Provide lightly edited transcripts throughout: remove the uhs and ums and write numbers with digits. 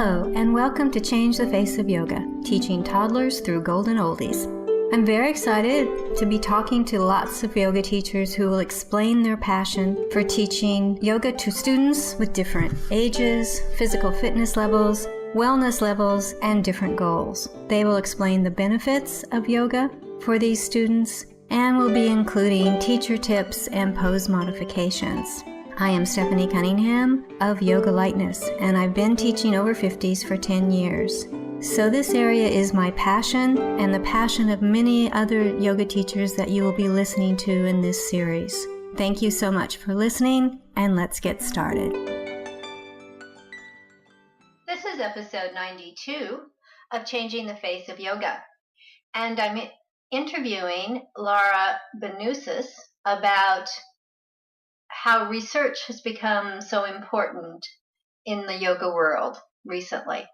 Hello, and welcome to Change the Face of Yoga, teaching toddlers through golden oldies. I'm very excited to be talking to lots of yoga teachers who will explain their passion for teaching yoga to students with different ages, physical fitness levels, wellness levels, and different goals. They will explain the benefits of yoga for these students and will be including teacher tips and pose modifications. I am Steffany Cunningham of Yoga Lightness, and I've been teaching over 50s for 10 years. So this area is my passion and the passion of many other yoga teachers that you will be listening to in this series. Thank you so much for listening, and let's get started. This is episode 92 of Changing the Face of Yoga, and I'm interviewing Lara Moonaz about how research has become so important in the yoga world recently.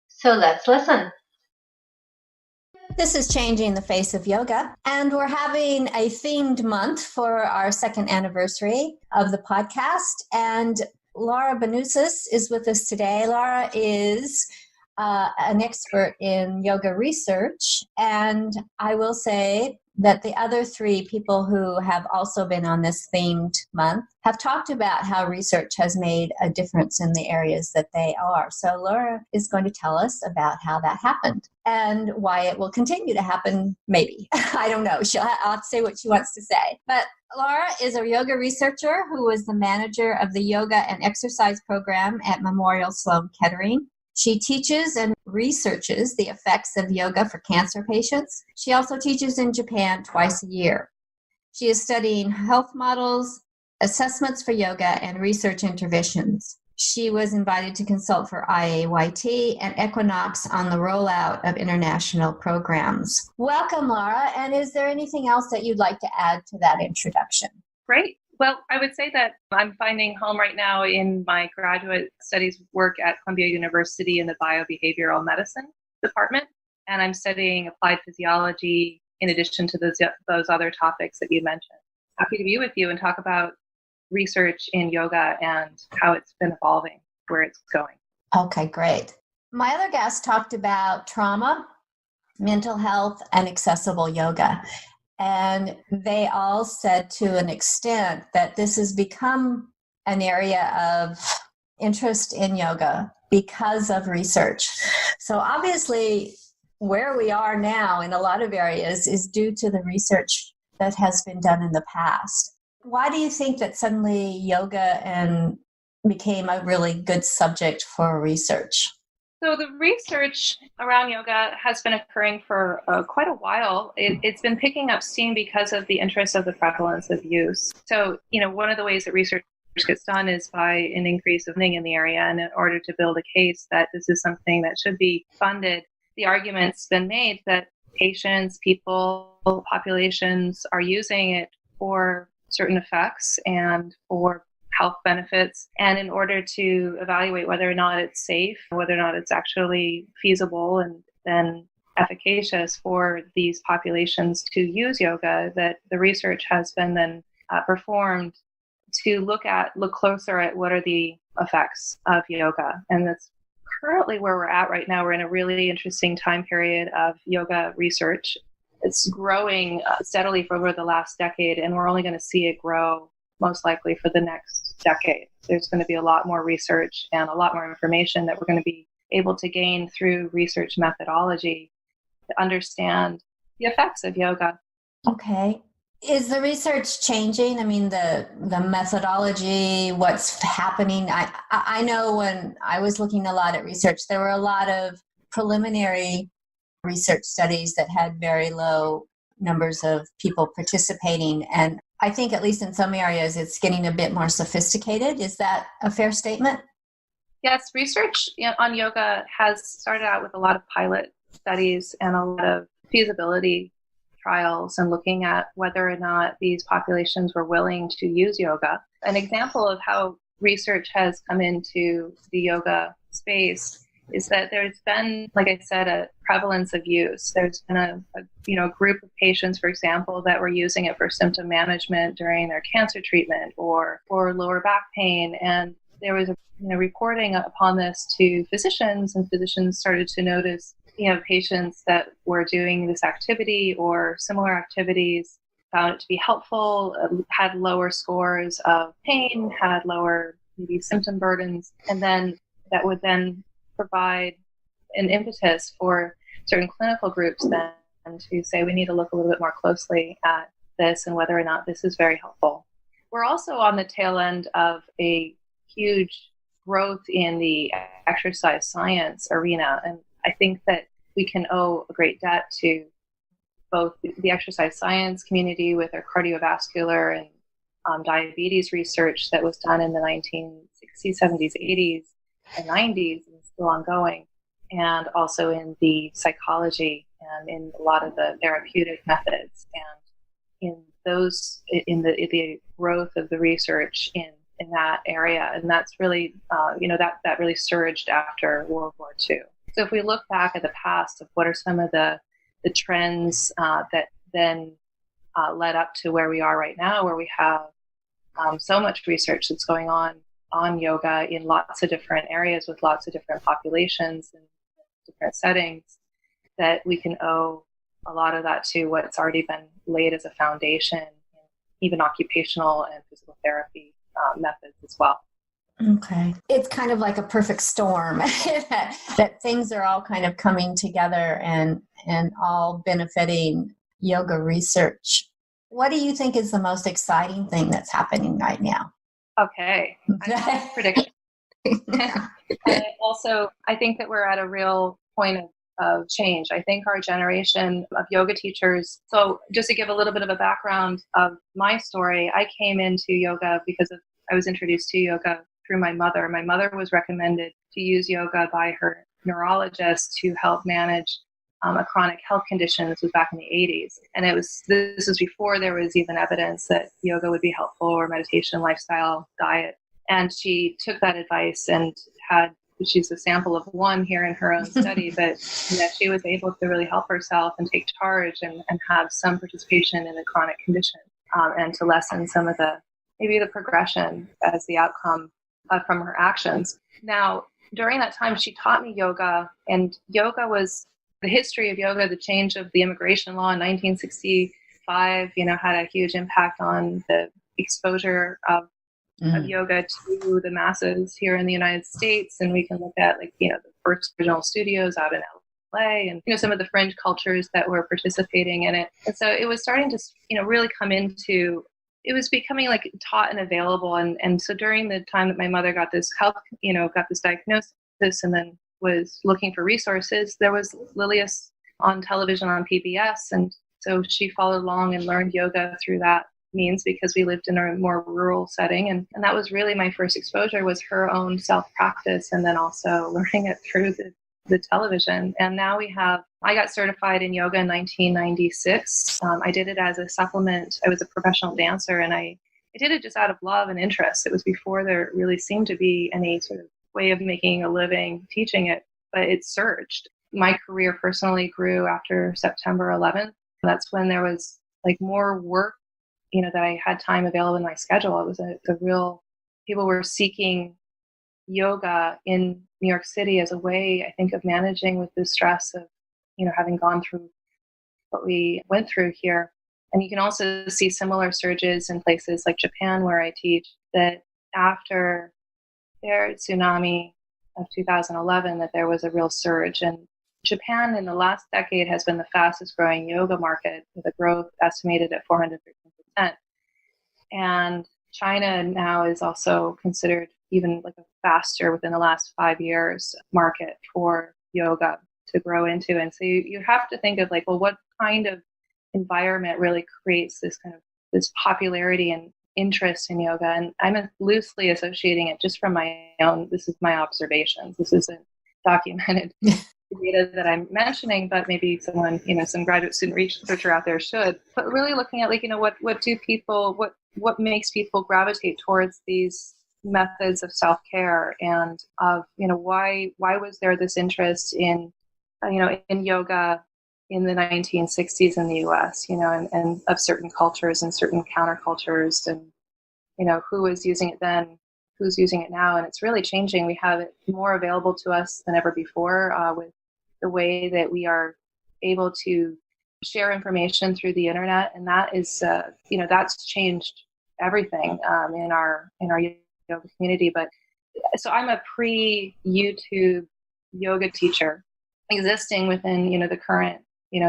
So let's listen. This is Changing the Face of Yoga, and we're having a themed month for our second anniversary of the podcast, and Lara Moonaz is with us today. Lara is an expert in yoga research, and I will say that the other three people who have also been on this themed month have talked about how research has made a difference in the areas that they are. So Laura is going to tell us about how that happened and why it will continue to happen, maybe. I don't know. I'll have to say what she wants to say. But Lara is a yoga researcher who was the manager of the yoga and exercise program at Memorial Sloan Kettering. She teaches and researches the effects of yoga for cancer patients. She also teaches in Japan twice a year. She is studying health models, assessments for yoga, and research interventions. She was invited to consult for IAYT and Equinox on the rollout of international programs. Welcome, Lara, and is there anything else that you'd like to add to that introduction? Great. Well, I would say that I'm finding home right now in my graduate studies work at Columbia University in the biobehavioral medicine department, and I'm studying applied physiology in addition to those other topics that you mentioned. Happy to be with you and talk about research in yoga and how it's been evolving, where it's going. Okay, great. My other guest talked about trauma, mental health, and accessible yoga. And they all said to an extent that this has become an area of interest in yoga because of research. So obviously, where we are now in a lot of areas is due to the research that has been done in the past. Why do you think that suddenly yoga became a really good subject for research? So the research around yoga has been occurring for quite a while. It's been picking up steam because of the interest of the prevalence of use. So, one of the ways that research gets done is by an increase of funding in the area. And in order to build a case that this is something that should be funded, the argument's been made that patients, people, populations are using it for certain effects and for health benefits. And in order to evaluate whether or not it's safe, whether or not it's actually feasible and then efficacious for these populations to use yoga, that the research has been then performed to look closer at what are the effects of yoga. And that's currently where we're at right now. We're in a really interesting time period of yoga research. It's growing steadily for over the last decade, and we're only going to see it grow most likely for the next decade. There's going to be a lot more research and a lot more information that we're going to be able to gain through research methodology to understand the effects of yoga. Okay. Is the research changing? I mean, the methodology, what's happening? I know when I was looking a lot at research, there were a lot of preliminary research studies that had very low numbers of people participating. And I think at least in some areas, it's getting a bit more sophisticated. Is that a fair statement? Yes, research on yoga has started out with a lot of pilot studies and a lot of feasibility trials and looking at whether or not these populations were willing to use yoga. An example of how research has come into the yoga space is that there's been, like I said, a prevalence of use. There's been a group of patients, for example, that were using it for symptom management during their cancer treatment or for lower back pain. And there was a reporting upon this to physicians, and physicians started to notice patients that were doing this activity or similar activities found it to be helpful, had lower scores of pain, had lower maybe symptom burdens, and then that would then provide an impetus for certain clinical groups then to say we need to look a little bit more closely at this and whether or not this is very helpful. We're also on the tail end of a huge growth in the exercise science arena, and I think that we can owe a great debt to both the exercise science community with their cardiovascular and diabetes research that was done in the 1960s, 70s, 80s, and 90s, and still ongoing, and also in the psychology and in a lot of the therapeutic methods, and in the growth of the research in that area. And that's really, that really surged after World War II. So if we look back at the past of what are some of the trends that then led up to where we are right now, where we have so much research that's going on yoga in lots of different areas with lots of different populations and different settings, that we can owe a lot of that to what's already been laid as a foundation in even occupational and physical therapy methods as well. Okay. It's kind of like a perfect storm that things are all kind of coming together and all benefiting yoga research. What do you think is the most exciting thing that's happening right now? Okay. I have a prediction. And also, I think that we're at a real point of change. I think our generation of yoga teachers, so just to give a little bit of a background of my story, I came into yoga because I was introduced to yoga through my mother. My mother was recommended to use yoga by her neurologist to help manage a chronic health condition. This was back in the 80s. And this was before there was even evidence that yoga would be helpful, or meditation, lifestyle, diet. And she took that advice and she's a sample of one here in her own study, but she was able to really help herself and take charge and have some participation in the chronic condition, and to lessen some of maybe the progression as the outcome from her actions. Now, during that time, she taught me yoga, and yoga was the history of yoga. The change of the immigration law in 1965, had a huge impact on the exposure of yoga to the masses here in the United States. And we can look at the first original studios out in LA and, some of the fringe cultures that were participating in it. And so it was starting to, really come into, it was becoming taught and available. And so during the time that my mother got this got this diagnosis and then was looking for resources, there was Lilius on television on PBS. And so she followed along and learned yoga through that means, because we lived in a more rural setting. And that was really my first exposure, was her own self-practice, and then also learning it through the television. And now I got certified in yoga in 1996. I did it as a supplement. I was a professional dancer, and I did it just out of love and interest. It was before there really seemed to be any sort of way of making a living teaching it, but it surged. My career personally grew after September 11th. That's when there was more work, that I had time available in my schedule. It was a real, people were seeking yoga in New York City as a way, I think, of managing with the stress of, having gone through what we went through here. And you can also see similar surges in places like Japan, where I teach, that after their tsunami of 2011, that there was a real surge. And Japan in the last decade has been the fastest growing yoga market, with a growth estimated at 413%. And China now is also considered even a faster, within the last 5 years, market for yoga to grow into. And so you have to think of what kind of environment really creates this popularity and interest in yoga. And I'm loosely associating it just from my own, this is my observations. This isn't documented data that I'm mentioning, but maybe someone, some graduate student researcher out there should. But really looking at what makes people gravitate towards these methods of self-care, and of, why was there this interest in yoga in the 1960s in the US, and of certain cultures and certain countercultures, and, who was using it then who's using it now, and it's really changing. We have it more available to us than ever before with the way that we are able to share information through the internet, and that is, that's changed everything in our yoga community. But so I'm a pre-YouTube yoga teacher existing within, the current,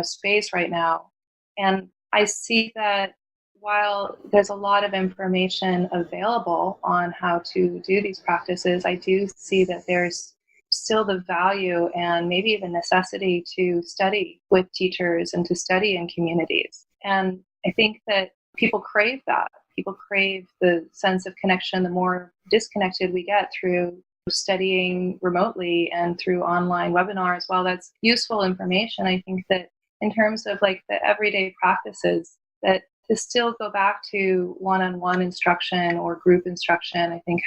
space right now. And I see that while there's a lot of information available on how to do these practices, I do see that there's still the value and maybe even necessity to study with teachers and to study in communities. And I think that people crave that. People crave the sense of connection. The more disconnected we get through studying remotely and through online webinars, while that's useful information, I think that in terms of like the everyday practices, that to still go back to one-on-one instruction or group instruction, I think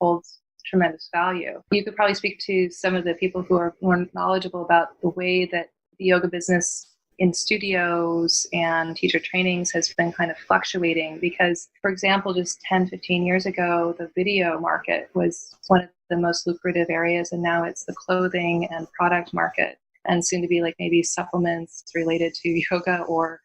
holds tremendous value. You could probably speak to some of the people who are more knowledgeable about the way that the yoga business in studios and teacher trainings has been kind of fluctuating because, for example, just 10, 15 years ago, the video market was one of the most lucrative areas, and now it's the clothing and product market, and soon to be like maybe supplements related to yoga or,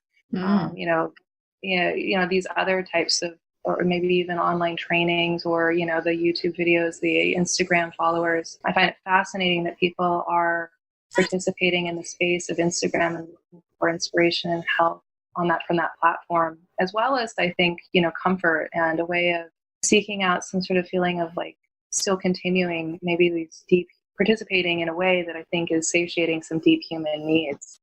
these other types of, or maybe even online trainings or, the YouTube videos, the Instagram followers. I find it fascinating that people are participating in the space of Instagram and looking for inspiration and help from that platform, as well as I think, comfort and a way of seeking out some sort of feeling of like still continuing maybe these deep participating in a way that I think is satiating some deep human needs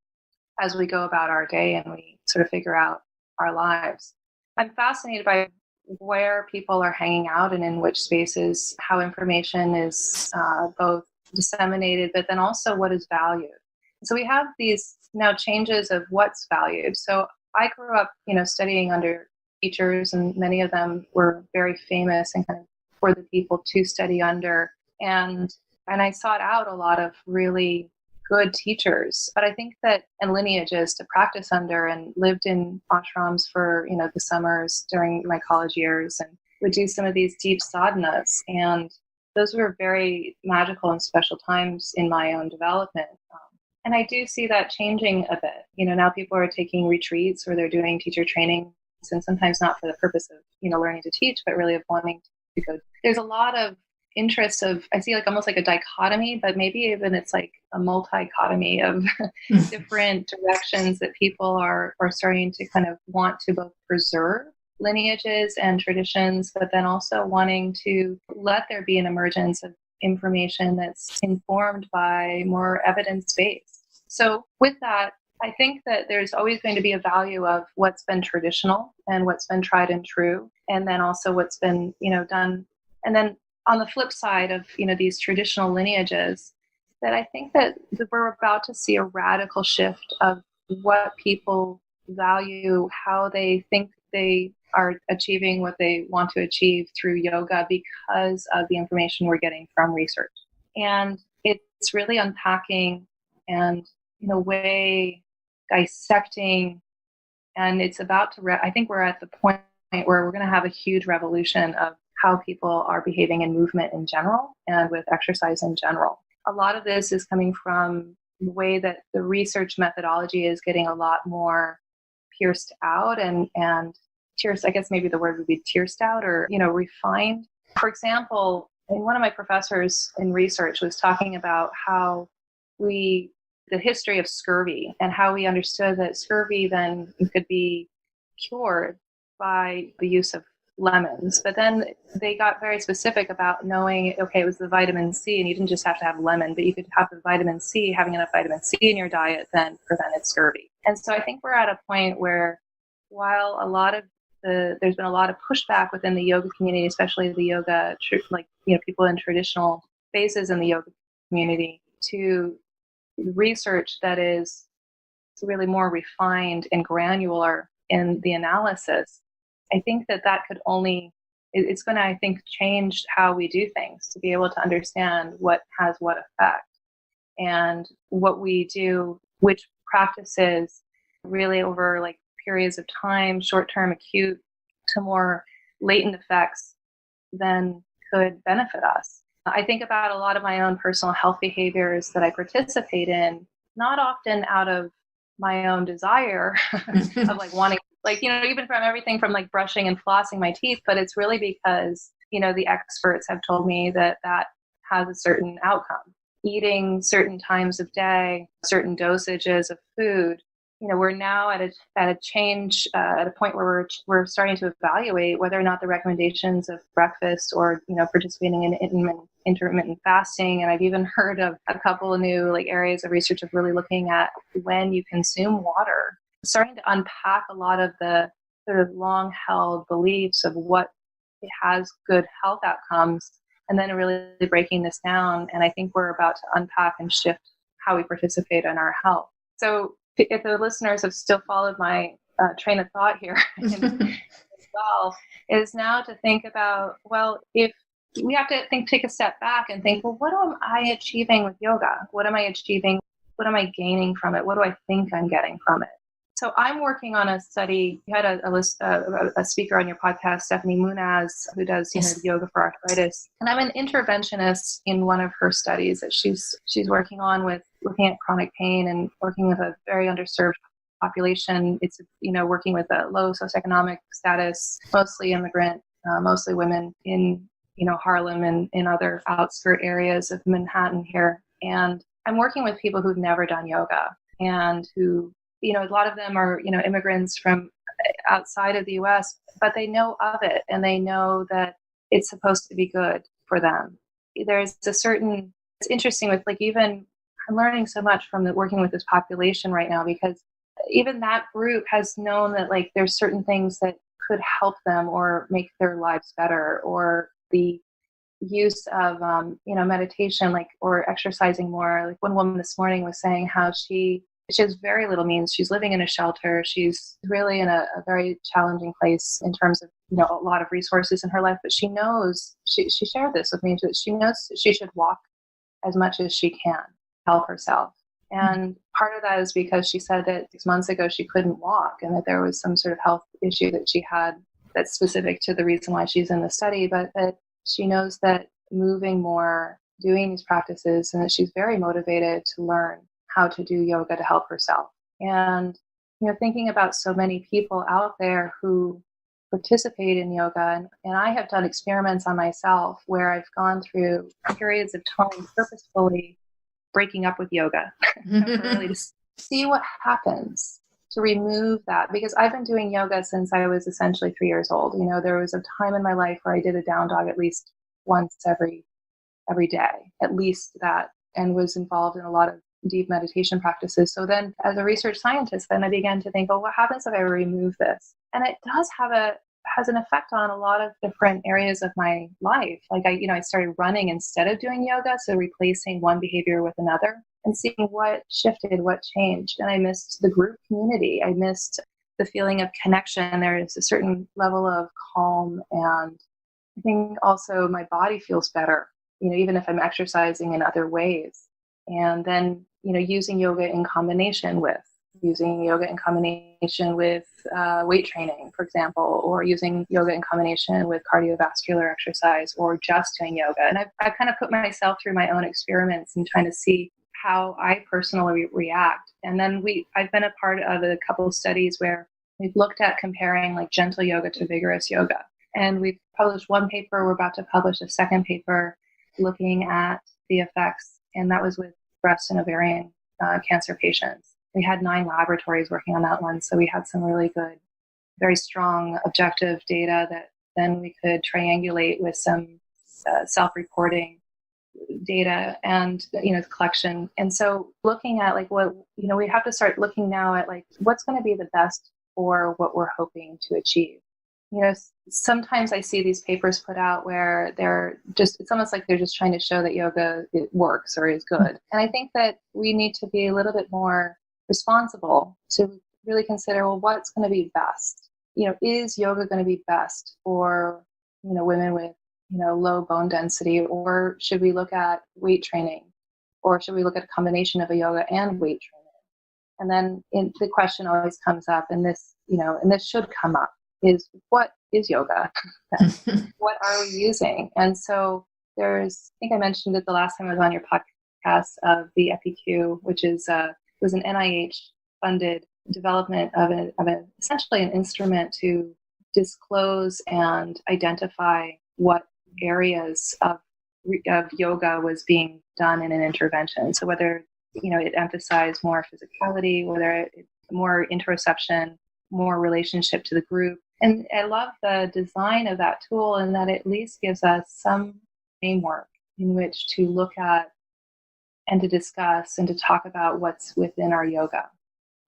as we go about our day and we sort of figure out our lives. I'm fascinated by where people are hanging out and in which spaces, how information is both disseminated, but then also what is valued. So we have these now changes of what's valued. So I grew up, studying under teachers, and many of them were very famous and kind of for the people to study under. And I sought out a lot of really good teachers, but I think that, and lineages to practice under, and lived in ashrams for, the summers during my college years, and would do some of these deep sadhanas. And those were very magical and special times in my own development. And I do see that changing a bit. Now people are taking retreats or they're doing teacher training, and sometimes not for the purpose of, learning to teach, but really of wanting to go. There's a lot of interest I see like almost like a dichotomy, but maybe even it's like a multichotomy of different directions that people are starting to kind of want to both preserve lineages and traditions, but then also wanting to let there be an emergence of information that's informed by more evidence-based. So with that, I think that there's always going to be a value of what's been traditional and what's been tried and true, and then also what's been, done. And then on the flip side of, these traditional lineages, that I think that we're about to see a radical shift of what people value, how they think they are achieving what they want to achieve through yoga because of the information we're getting from research. And it's really unpacking and, in a way, dissecting. And it's about to, I think we're at the point where we're going to have a huge revolution of how people are behaving in movement in general and with exercise in general. A lot of this is coming from the way that the research methodology is getting a lot more pierced out and I guess maybe the word would be tiersed out or, refined. For example, one of my professors in research was talking about how the history of scurvy and how we understood that scurvy then could be cured by the use of lemons. But then they got very specific about knowing, okay, it was the vitamin C, and you didn't just have to have lemon, but you could have the vitamin C. Having enough vitamin C in your diet then prevented scurvy. And so I think we're at a point where, while there's been a lot of pushback within the yoga community, especially the yoga, people in traditional spaces in the yoga community, to research that is really more refined and granular in the analysis. I think that could it's going to, I think, change how we do things to be able to understand what has what effect and what we do, which practices really over like periods of time, short-term, acute, to more latent effects, then could benefit us. I think about a lot of my own personal health behaviors that I participate in, not often out of my own desire of like wanting, like, even from everything from like brushing and flossing my teeth, but it's really because, the experts have told me that that has a certain outcome. Eating certain times of day, certain dosages of food. We're now at a change, at a point where we're starting to evaluate whether or not the recommendations of breakfast or, participating in intermittent fasting. And I've even heard of a couple of new areas of research of really looking at when you consume water, starting to unpack a lot of the sort of long held beliefs of what has good health outcomes, and then really breaking this down. And I think we're about to unpack and shift how we participate in our health. So if the listeners have still followed my train of thought here as well, is now to think about, well, if we have to take a step back and think, well, what am I achieving with yoga? What am I achieving? What am I gaining from it? What do I think I'm getting from it? So I'm working on a study. You had a speaker on your podcast, Steffany Moonaz, who does yoga for arthritis. And I'm an interventionist in one of her studies that she's working on with looking at chronic pain and working with a very underserved population. It's, working with a low socioeconomic status, mostly immigrant, mostly women in, Harlem and in other outskirt areas of Manhattan here. And I'm working with people who've never done yoga and who, a lot of them are, immigrants from outside of the US, but they know of it and they know that it's supposed to be good for them. There's it's interesting with even, I'm learning so much from working with this population right now, because even that group has known that there's certain things that could help them or make their lives better, or the use of, meditation, or exercising more. One woman this morning was saying how she has very little means. She's living in a shelter. She's really in a very challenging place in terms of, a lot of resources in her life, but she knows, she shared this with me, that she knows she should walk as much as she can, help herself. And part of that is because she said that 6 months ago she couldn't walk and that there was some sort of health issue that she had that's specific to the reason why she's in the study, but that she knows that moving more, doing these practices, and that she's very motivated to learn how to do yoga to help herself. And, thinking about so many people out there who participate in yoga, and I have done experiments on myself where I've gone through periods of time purposefully breaking up with yoga, temporarily, to see what happens, to remove that. Because I've been doing yoga since I was essentially 3 years old. There was a time in my life where I did a down dog at least once every day, at least that, and was involved in a lot of deep meditation practices. So then as a research scientist, then I began to think, what happens if I remove this? And it does has an effect on a lot of different areas of my life. I started running instead of doing yoga. So replacing one behavior with another and seeing what shifted, what changed. And I missed the group community. I missed the feeling of connection. There is a certain level of calm. And I think also my body feels better, even if I'm exercising in other ways. And then, using yoga in combination with weight training, for example, or using yoga in combination with cardiovascular exercise, or just doing yoga. And I've kind of put myself through my own experiments and trying to see how I personally react. And then I've been a part of a couple of studies where we've looked at comparing gentle yoga to vigorous yoga. And we've published one paper. We're about to publish a second paper looking at the effects. And that was with breast and ovarian cancer patients. We had 9 laboratories working on that one. So we had some really good, very strong objective data that then we could triangulate with some self-reporting data and, collection. And so looking at what, we have to start looking now at what's going to be the best for what we're hoping to achieve. Sometimes I see these papers put out where it's almost like they're just trying to show that yoga, it works or is good. And I think that we need to be a little bit more responsible to really consider, what's going to be best? Is yoga going to be best for, women with, low bone density, or should we look at weight training, or should we look at a combination of a yoga and weight training? And then the question always comes up, and this should come up, is what is yoga? What are we using? And so I think I mentioned it the last time I was on your podcast of the EpiQ, which was an NIH-funded development of essentially an instrument to disclose and identify what areas of yoga was being done in an intervention. So whether it emphasized more physicality, whether it more interoception, more relationship to the group. And I love the design of that tool in that it at least gives us some framework in which to look at and to discuss and to talk about what's within our yoga.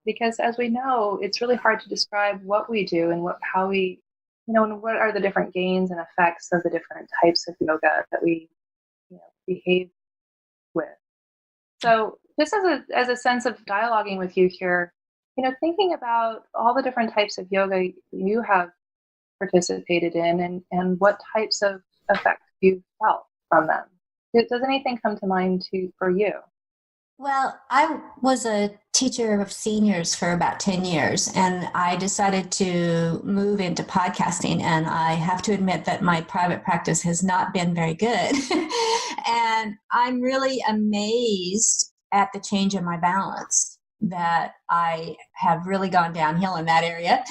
Because as we know, it's really hard to describe what we do and how we, and what are the different gains and effects of the different types of yoga that we behave with. So just as a sense of dialoguing with you here, thinking about all the different types of yoga you have participated in and what types of effects you felt from them. Does anything come to mind for you? Well, I was a teacher of seniors for about 10 years, and I decided to move into podcasting, and I have to admit that my private practice has not been very good. And I'm really amazed at the change in my balance, that I have really gone downhill in that area.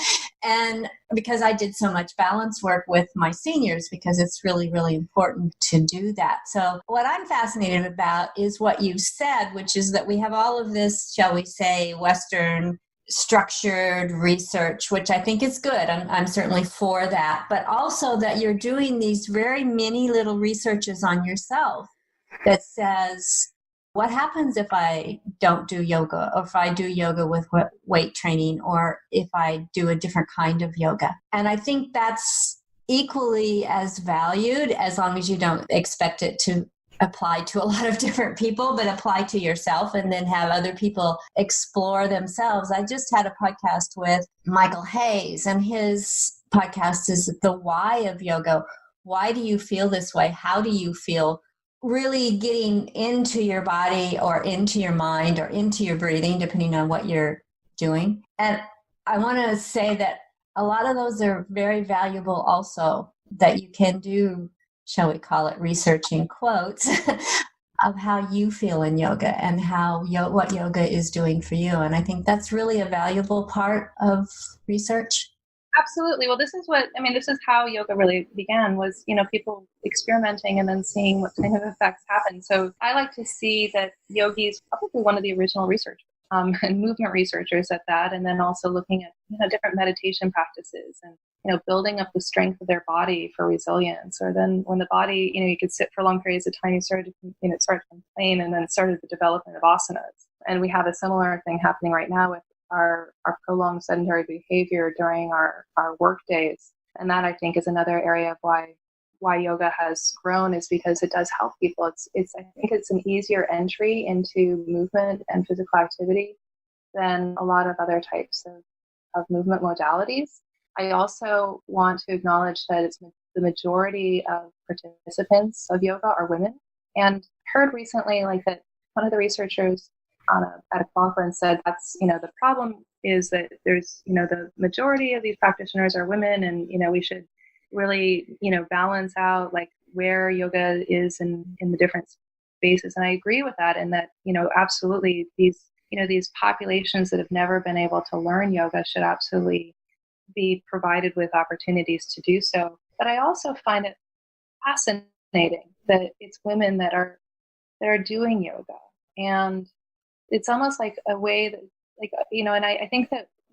And because I did so much balance work with my seniors, because it's really, really important to do that. So what I'm fascinated about is what you said, which is that we have all of this, shall we say, Western structured research, which I think is good. I'm certainly for that. But also that you're doing these very mini little researches on yourself that says, what happens if I don't do yoga, or if I do yoga with weight training, or if I do a different kind of yoga? And I think that's equally as valued, as long as you don't expect it to apply to a lot of different people, but apply to yourself and then have other people explore themselves. I just had a podcast with Michael Hayes, and his podcast is The Why of Yoga. Why do you feel this way? How do you feel? Really getting into your body or into your mind or into your breathing, depending on what you're doing. And I want to say that a lot of those are very valuable also, that you can do, shall we call it, research in quotes, of how you feel in yoga and what yoga is doing for you. And I think that's really a valuable part of research. Absolutely. Well, this is how yoga really began, was, people experimenting and then seeing what kind of effects happen. So I like to see that yogis, probably one of the original researchers, and movement researchers at that, and then also looking at, different meditation practices and, building up the strength of their body for resilience. Or then when the body, you could sit for long periods of time, it started to complain, and then started the development of asanas. And we have a similar thing happening right now with our prolonged sedentary behavior during our work days. And that, I think, is another area of why yoga has grown, is because it does help people. I think it's an easier entry into movement and physical activity than a lot of other types of movement modalities. I also want to acknowledge that it's the majority of participants of yoga are women, and heard recently that one of the researchers at a conference said that's, the problem is that there's, the majority of these practitioners are women, and, we should really, balance out where yoga is in the different spaces. And I agree with that, and that, absolutely these populations that have never been able to learn yoga should absolutely be provided with opportunities to do so. But I also find it fascinating that it's women that are doing yoga. And it's almost like a way that, and I think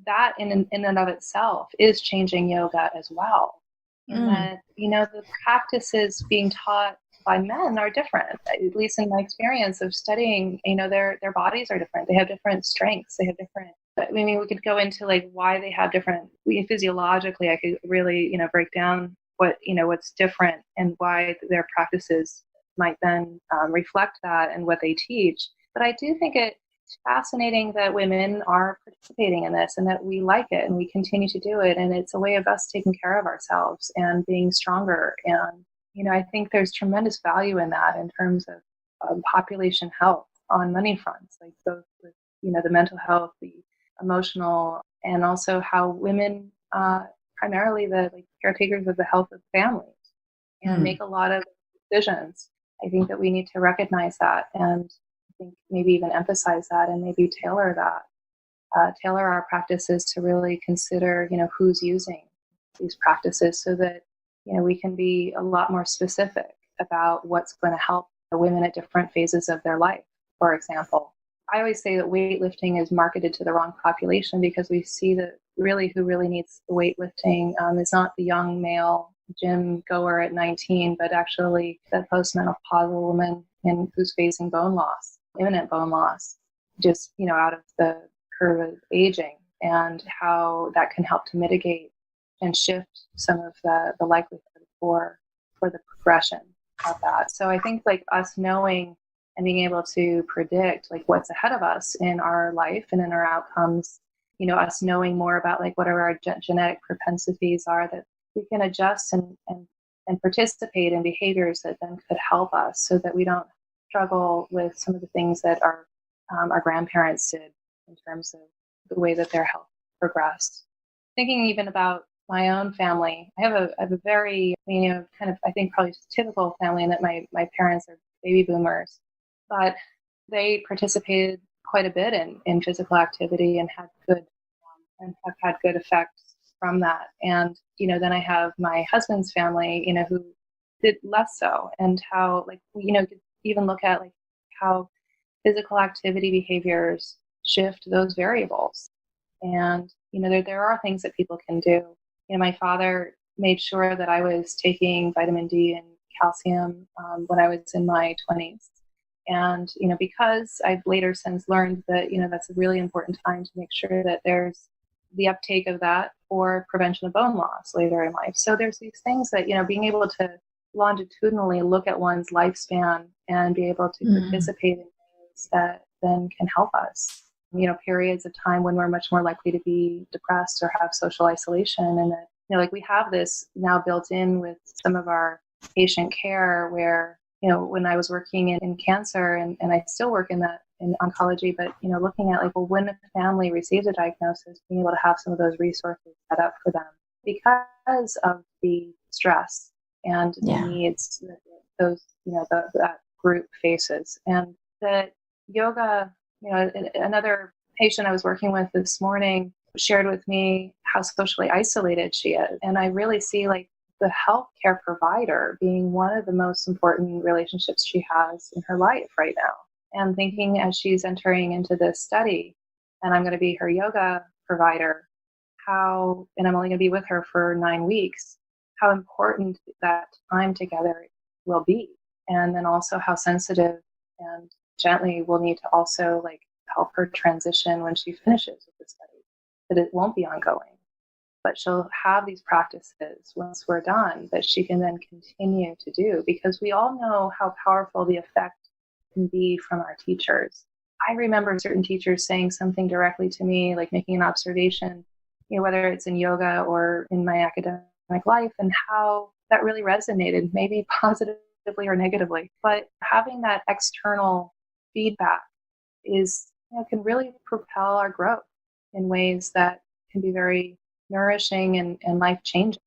that in and of itself is changing yoga as well. And that, the practices being taught by men are different, at least in my experience of studying, their bodies are different. They have different strengths. They have different, we could go into why they have different, physiologically, I could really, break down what's different and why their practices might then reflect that and what they teach. But I do think it's fascinating that women are participating in this and that we like it and we continue to do it. And it's a way of us taking care of ourselves and being stronger. And, I think there's tremendous value in that in terms of population health on many fronts, both with, the mental health, the emotional, and also how women primarily the caretakers of the health of families and make a lot of decisions. I think that we need to recognize that, and I think maybe even emphasize that, and maybe tailor that, tailor our practices to really consider, who's using these practices, so that, we can be a lot more specific about what's going to help the women at different phases of their life. For example, I always say that weightlifting is marketed to the wrong population, because we see that really who really needs the weightlifting is not the young male gym goer at 19, but actually the postmenopausal woman who's facing bone loss, imminent bone loss, just, out of the curve of aging, and how that can help to mitigate and shift some of the likelihood for the progression of that. So I think us knowing and being able to predict what's ahead of us in our life and in our outcomes, us knowing more about what our genetic propensities are, that we can adjust and participate in behaviors that then could help us, so that we don't struggle with some of the things that our grandparents did in terms of the way that their health progressed. Thinking even about my own family, I have a very, kind of, I think probably typical family, in that my parents are baby boomers, but they participated quite a bit in physical activity and had good effects from that. And, then I have my husband's family, who did less so, and how, even look at how physical activity behaviors shift those variables. And, there are things that people can do. My father made sure that I was taking vitamin D and calcium when I was in my 20s. And, because I've later since learned that, that's a really important time to make sure that there's the uptake of that for prevention of bone loss later in life. So there's these things that, being able to longitudinally look at one's lifespan and be able to participate in ways that then can help us. Periods of time when we're much more likely to be depressed or have social isolation. And that, we have this now built in with some of our patient care, where, when I was working in cancer, and I still work in oncology, but, looking at when a family receives a diagnosis, being able to have some of those resources set up for them because of the stress and the needs that those, that group faces. And that yoga, another patient I was working with this morning shared with me how socially isolated she is. And I really see the healthcare provider being one of the most important relationships she has in her life right now. And thinking, as she's entering into this study, and I'm going to be her yoga provider, and I'm only going to be with her for 9 weeks, how important that time together will be. And then also how sensitive and gently we'll need to also help her transition when she finishes with the study, that it won't be ongoing, but she'll have these practices once we're done that she can then continue to do, because we all know how powerful the effect can be from our teachers. I remember certain teachers saying something directly to me, making an observation, whether it's in yoga or in my academic life, and how that really resonated, maybe positively or negatively. But having that external feedback can really propel our growth in ways that can be very nourishing and life-changing.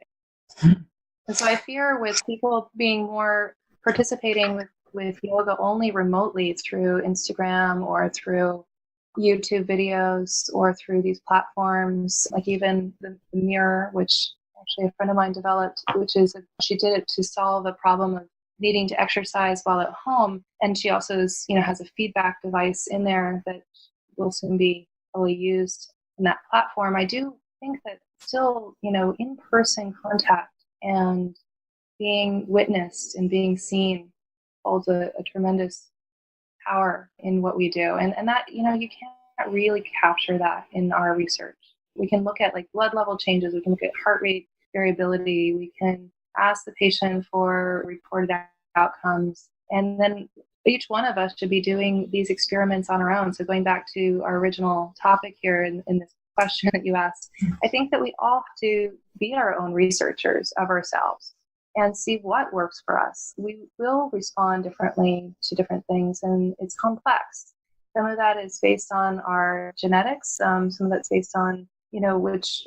And so I fear with people being more participating with yoga only remotely through Instagram or through YouTube videos or through these platforms, even the Mirror, which actually a friend of mine developed, she did it to solve a problem of needing to exercise while at home. And she also has a feedback device in there that will soon be fully used in that platform. I do think that still, in-person contact and being witnessed and being seen holds a tremendous power in what we do. And that, you can't really capture that in our research. We can look at blood level changes. We can look at heart rate variability. We can ask the patient for reported outcomes. And then each one of us should be doing these experiments on our own. So going back to our original topic here in this question that you asked, I think that we all have to be our own researchers of ourselves and see what works for us. We will respond differently to different things, and it's complex. Some of that is based on our genetics. Some of that's based on which,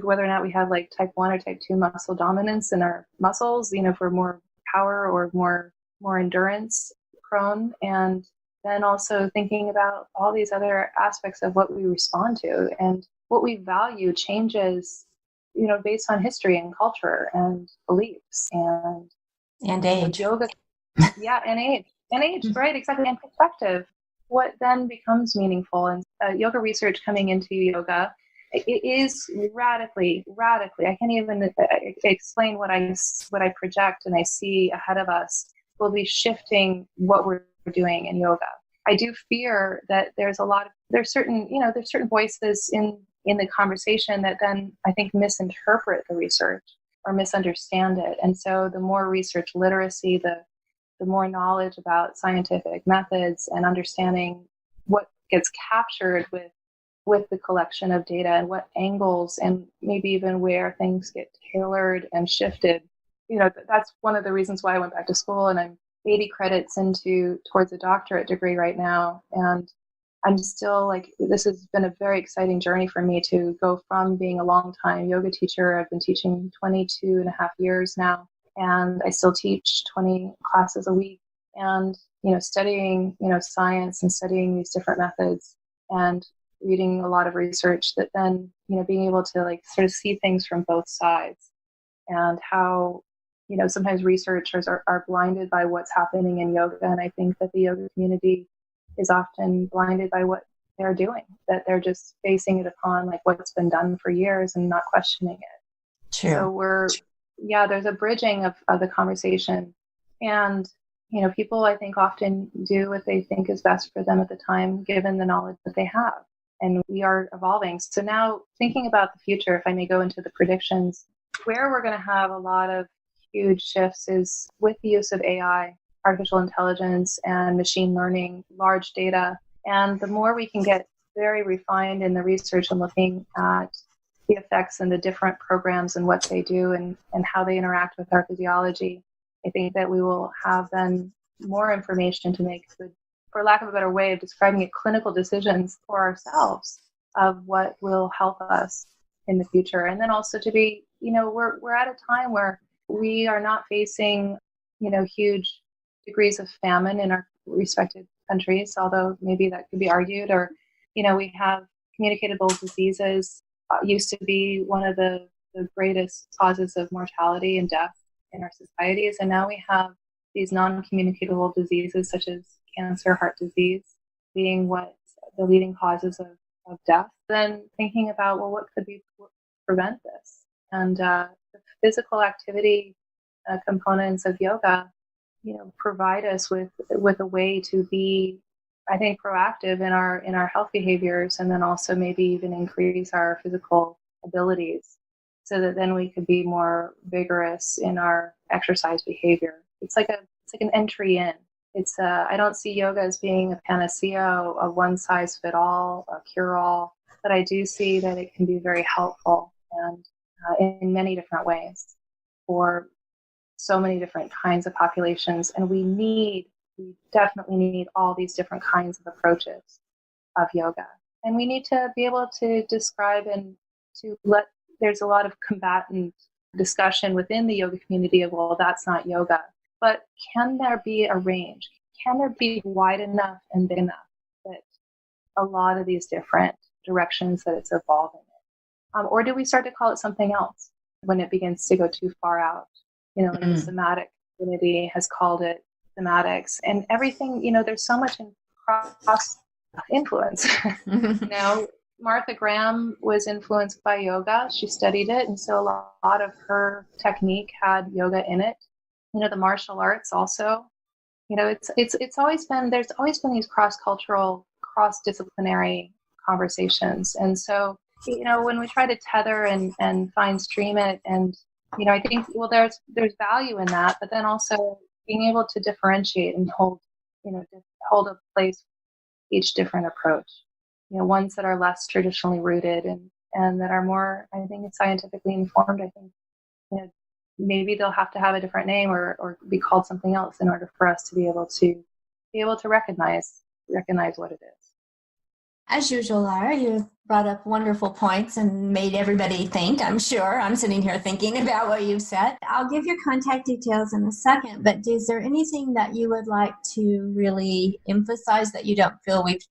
whether or not we have like type 1 or type 2 muscle dominance in our muscles, for more power or more endurance prone. And then also thinking about all these other aspects of what we respond to and what we value changes, based on history and culture and beliefs and age. Yoga. Yeah, and age, right? Exactly. And perspective. What then becomes meaningful? And yoga research coming into yoga, it is radically. I can't even explain what I project and I see ahead of us will be shifting what we're doing in yoga. I do fear that there's certain voices in the conversation that then I think misinterpret the research or misunderstand it. And so the more research literacy, the more knowledge about scientific methods and understanding what gets captured with the collection of data and what angles and maybe even where things get tailored and shifted. That's one of the reasons why I went back to school, and I'm 80 credits towards a doctorate degree right now. And I'm still this has been a very exciting journey for me to go from being a long-time yoga teacher. I've been teaching 22 and a half years now, and I still teach 20 classes a week, and, studying, science and studying these different methods and reading a lot of research that then, being able to sort of see things from both sides, and how, sometimes researchers are blinded by what's happening in yoga. And I think that the yoga community is often blinded by what they're doing, that they're just basing it upon what's been done for years and not questioning it. True. So there's a bridging of the conversation. And, people I think often do what they think is best for them at the time, given the knowledge that they have. And we are evolving. So now thinking about the future, if I may go into the predictions, where we're going to have a lot of huge shifts is with the use of AI, artificial intelligence, and machine learning, large data. And the more we can get very refined in the research and looking at the effects and the different programs and what they do and how they interact with our physiology, I think that we will have then more information to make good, for lack of a better way of describing it, clinical decisions for ourselves of what will help us in the future. And then also to be, we're at a time where we are not facing, huge degrees of famine in our respective countries, although maybe that could be argued, or, we have communicable diseases used to be one of the greatest causes of mortality and death in our societies. And now we have these non-communicable diseases such as cancer, heart disease, being what the leading causes of death. Then thinking about, well, what could we prevent this? And the physical activity components of yoga, provide us with a way to be, I think, proactive in our health behaviors, and then also maybe even increase our physical abilities, so that then we could be more vigorous in our exercise behavior. It's like an entry in. It's I don't see yoga as being a panacea, a one size fit all, a cure all, but I do see that it can be very helpful and in many different ways for so many different kinds of populations. And we definitely need all these different kinds of approaches of yoga. And we need to be able to describe and there's a lot of combatant discussion within the yoga community of, well, that's not yoga. But can there be a range? Can there be wide enough and big enough that a lot of these different directions that it's evolving in? Or do we start to call it something else when it begins to go too far out? The somatic community has called it thematics, and everything, there's so much in cross influence. Martha Graham was influenced by yoga. She studied it, and so a lot of her technique had yoga in it. The martial arts also. It's always been, there's always been these cross-cultural, cross-disciplinary conversations. And so, when we try to tether and fine stream it, and, I think, well, there's value in that, but then also being able to differentiate and hold a place each different approach. Ones that are less traditionally rooted and that are more, I think, scientifically informed. I think, maybe they'll have to have a different name or be called something else in order for us to be able to recognize what it is. As usual, Lara, you brought up wonderful points and made everybody think, I'm sure. I'm sitting here thinking about what you've said. I'll give your contact details in a second, but is there anything that you would like to really emphasize that you don't feel we've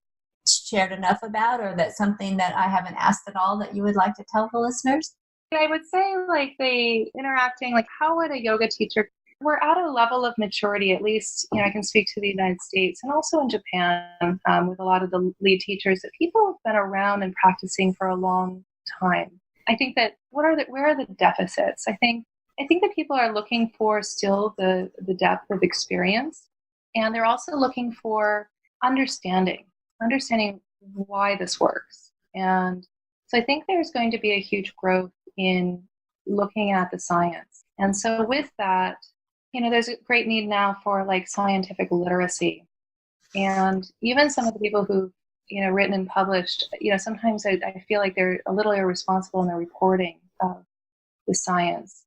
shared enough about, or that's something that I haven't asked at all that you would like to tell the listeners? I would say like the interacting, like how would a yoga teacher, we're at a level of maturity, at least, I can speak to the United States and also in Japan with a lot of the lead teachers, that people have been around and practicing for a long time. I think that where are the deficits? I think that people are looking for still the depth of experience, and they're also looking for understanding why this works. And so I think there's going to be a huge growth in looking at the science. And so with that, there's a great need now for like scientific literacy. And even some of the people who've, written and published, sometimes I feel like they're a little irresponsible in their reporting of the science.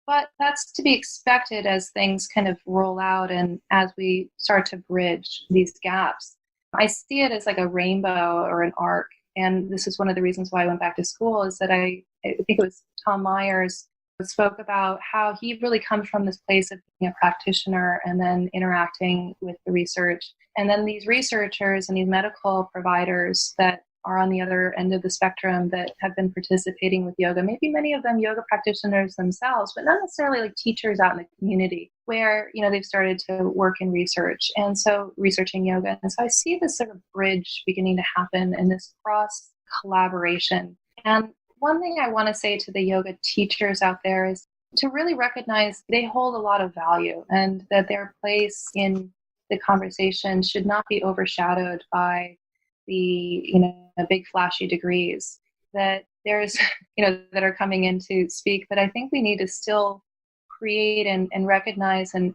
But that's to be expected as things kind of roll out and as we start to bridge these gaps. I see it as like a rainbow or an arc. And this is one of the reasons why I went back to school, is that I think it was Tom Myers spoke about how he really comes from this place of being a practitioner and then interacting with the research. And then these researchers and these medical providers that are on the other end of the spectrum that have been participating with yoga, maybe many of them yoga practitioners themselves, but not necessarily like teachers out in the community where, they've started to work in research. And so researching yoga. And so I see this sort of bridge beginning to happen and this cross collaboration. And one thing I want to say to the yoga teachers out there is to really recognize they hold a lot of value and that their place in the conversation should not be overshadowed by the, big flashy degrees that there's, that are coming in to speak. But I think we need to still create and recognize and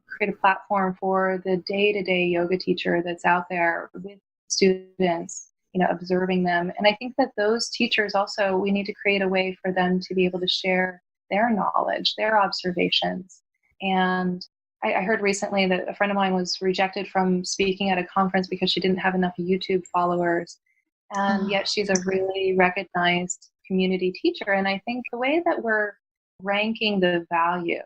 create a platform for the day-to-day yoga teacher that's out there with students, observing them. And I think that those teachers also, we need to create a way for them to be able to share their knowledge, their observations. And I heard recently that a friend of mine was rejected from speaking at a conference because she didn't have enough YouTube followers. And yet she's a really recognized community teacher. And I think the way that we're ranking the value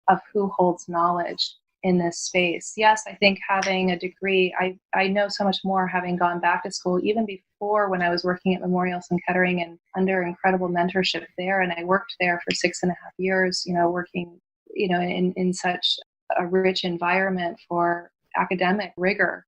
of who holds knowledge in this space. Yes, I think having a degree, I know so much more having gone back to school, even before when I was working at Memorial Sloan Kettering and under incredible mentorship there. And I worked there for 6.5 years, working, in such a rich environment for academic rigor.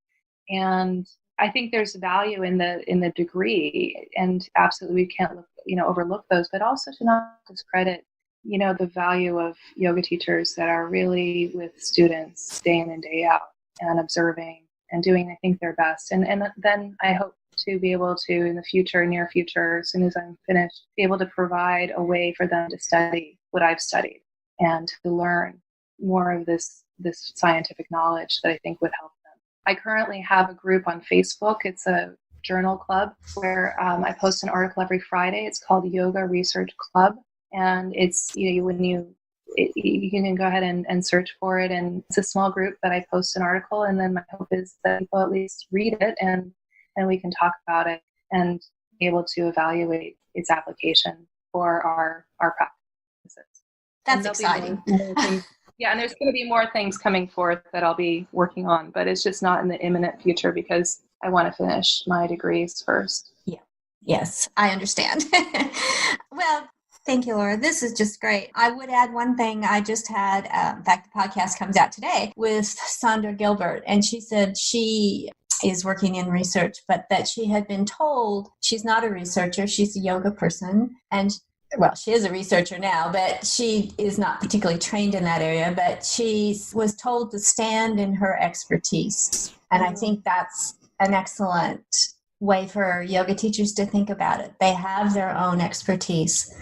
And I think there's value in the degree, and absolutely we can't overlook those, but also to not discredit the value of yoga teachers that are really with students day in and day out and observing and doing, I think, their best. And then I hope to be able to, in the future, near future, as soon as I'm finished, be able to provide a way for them to study what I've studied and to learn more of this scientific knowledge that I think would help them. I currently have a group on Facebook. It's a journal club where I post an article every Friday. It's called Yoga Research Club. And it's, you can go ahead and search for it. And it's a small group that I post an article. And then my hope is that people at least read it and we can talk about it and be able to evaluate its application for our practices. That's exciting. Yeah, and there's going to be more things coming forth that I'll be working on, but it's just not in the imminent future because I want to finish my degrees first. Yeah. Yes, I understand. Well, thank you, Laura. This is just great. I would add one thing. I just had, in fact, the podcast comes out today with Sandra Gilbert, and she said she is working in research, but that she had been told she's not a researcher, she's a yoga person, and well, she is a researcher now, but she is not particularly trained in that area, but she was told to stand in her expertise. And I think that's an excellent way for yoga teachers to think about it. They have their own expertise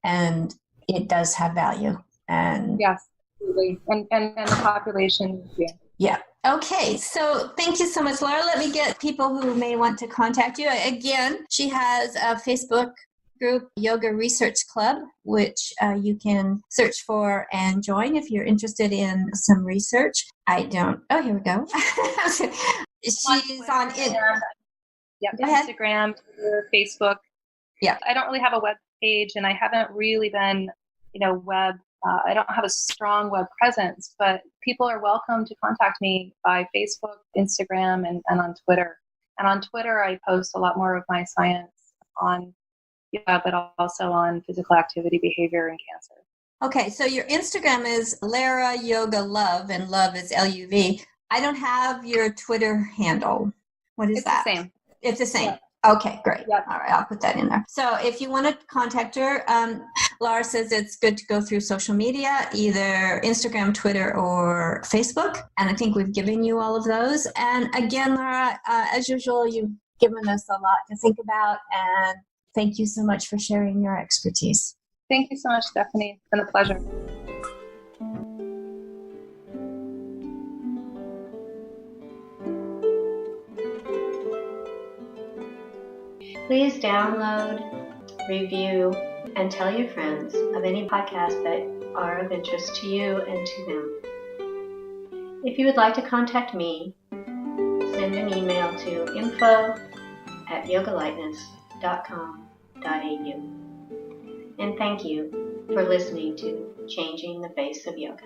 and it does have value. And yes, absolutely. And the population, yeah. Yeah. Okay. So thank you so much, Lara. Let me get people who may want to contact you. Again, she has a Facebook group, Yoga Research Club, which you can search for and join if you're interested in some research. Here we go. She's on it. Yep. Go ahead. Instagram, Twitter, Facebook. Yeah. I don't really have a web page, and I haven't really been, web. I don't have a strong web presence, but people are welcome to contact me by Facebook, Instagram, and on Twitter. And on Twitter, I post a lot more of my science on yoga, but also on physical activity, behavior, and cancer. Okay, so your Instagram is Lara Yoga Love, and love is LUV. I don't have your Twitter handle. What is that? It's the same. It's the same. Yeah. Okay, great. Yep. All right, I'll put that in there. So if you want to contact her, Lara says it's good to go through social media, either Instagram, Twitter, or Facebook. And I think we've given you all of those. And again, Lara, as usual, you've given us a lot to think about. And thank you so much for sharing your expertise. Thank you so much, Steffany. It's been a pleasure. Please download, review, and tell your friends of any podcasts that are of interest to you and to them. If you would like to contact me, send an email to info@yogalightness.com.au. And thank you for listening to Changing the Face of Yoga.